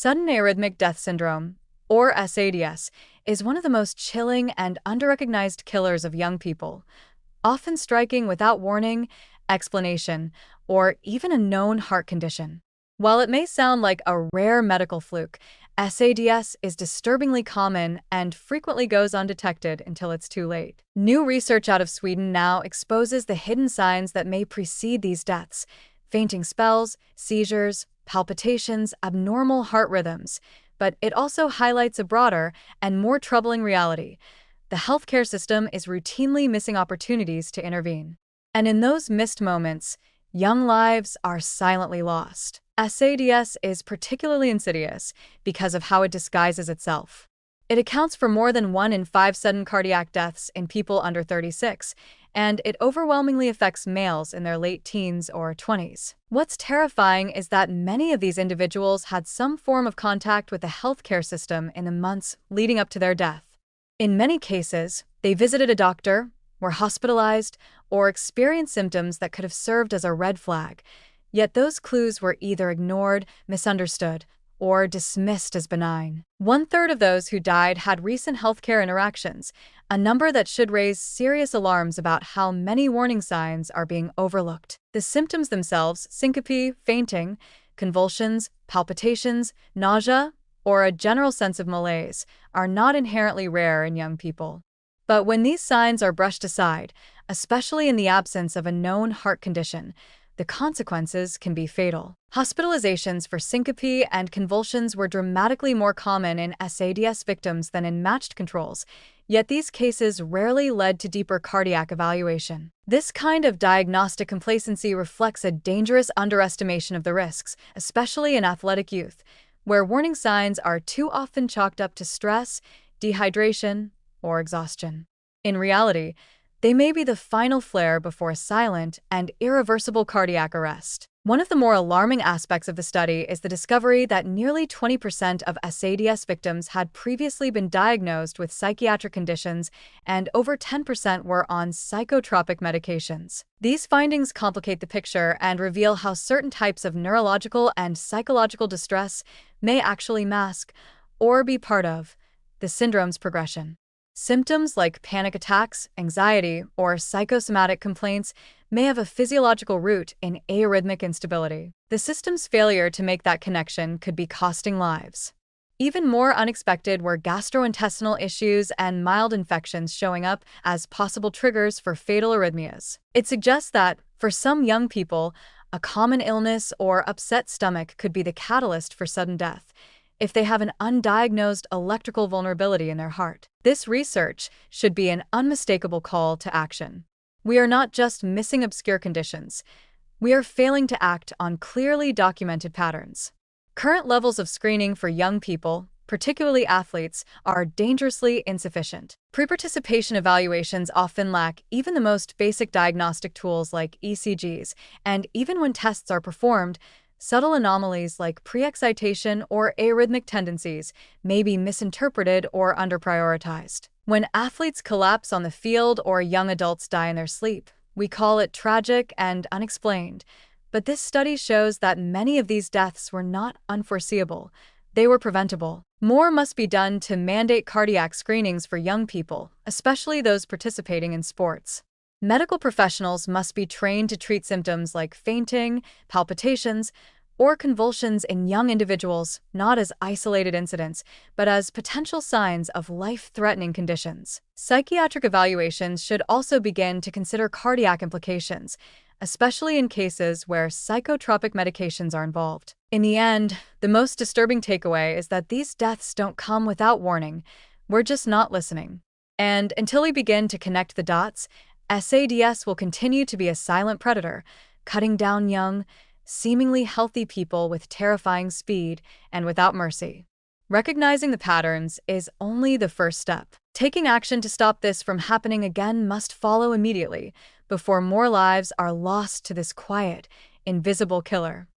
Sudden arrhythmic death syndrome, or SADS, is one of the most chilling and underrecognized killers of young people, often striking without warning, explanation, or even a known heart condition. While it may sound like a rare medical fluke, SADS is disturbingly common and frequently goes undetected until it's too late. New research out of Sweden now exposes the hidden signs that may precede these deaths: fainting spells, seizures, palpitations, abnormal heart rhythms. But it also highlights a broader and more troubling reality. The healthcare system is routinely missing opportunities to intervene. And in those missed moments, young lives are silently lost. SADS is particularly insidious because of how it disguises itself. It accounts for more than 1 in 5 sudden cardiac deaths in people under 36, and it overwhelmingly affects males in their late teens or 20s. What's terrifying is that many of these individuals had some form of contact with the healthcare system in the months leading up to their death. In many cases, they visited a doctor, were hospitalized, or experienced symptoms that could have served as a red flag. Yet those clues were either ignored, misunderstood, or dismissed as benign. 1/3 of those who died had recent healthcare interactions, a number that should raise serious alarms about how many warning signs are being overlooked. The symptoms themselves, syncope, fainting, convulsions, palpitations, nausea, or a general sense of malaise, are not inherently rare in young people. But when these signs are brushed aside, especially in the absence of a known heart condition, the consequences can be fatal. Hospitalizations for syncope and convulsions were dramatically more common in SADS victims than in matched controls, yet these cases rarely led to deeper cardiac evaluation. This kind of diagnostic complacency reflects a dangerous underestimation of the risks, especially in athletic youth, where warning signs are too often chalked up to stress, dehydration, or exhaustion. In reality, they may be the final flare before a silent and irreversible cardiac arrest. One of the more alarming aspects of the study is the discovery that nearly 20% of SADS victims had previously been diagnosed with psychiatric conditions, and over 10% were on psychotropic medications. These findings complicate the picture and reveal how certain types of neurological and psychological distress may actually mask, or be part of, the syndrome's progression. Symptoms like panic attacks, anxiety, or psychosomatic complaints may have a physiological root in arrhythmic instability. The system's failure to make that connection could be costing lives. Even more unexpected were gastrointestinal issues and mild infections showing up as possible triggers for fatal arrhythmias. It suggests that, for some young people, a common illness or upset stomach could be the catalyst for sudden death, if they have an undiagnosed electrical vulnerability in their heart. This research should be an unmistakable call to action. We are not just missing obscure conditions, we are failing to act on clearly documented patterns. Current levels of screening for young people, particularly athletes, are dangerously insufficient. Pre-participation evaluations often lack even the most basic diagnostic tools like ECGs, and even when tests are performed, subtle anomalies like pre-excitation or arrhythmic tendencies may be misinterpreted or underprioritized. When athletes collapse on the field or young adults die in their sleep, we call it tragic and unexplained. But this study shows that many of these deaths were not unforeseeable. They were preventable. More must be done to mandate cardiac screenings for young people, especially those participating in sports. Medical professionals must be trained to treat symptoms like fainting, palpitations, or convulsions in young individuals not as isolated incidents, but as potential signs of life-threatening conditions. Psychiatric evaluations should also begin to consider cardiac implications, especially in cases where psychotropic medications are involved. In the end, the most disturbing takeaway is that these deaths don't come without warning. We're just not listening. And until we begin to connect the dots, SADS will continue to be a silent predator, cutting down young, seemingly healthy people with terrifying speed and without mercy. Recognizing the patterns is only the first step. Taking action to stop this from happening again must follow immediately, before more lives are lost to this quiet, invisible killer.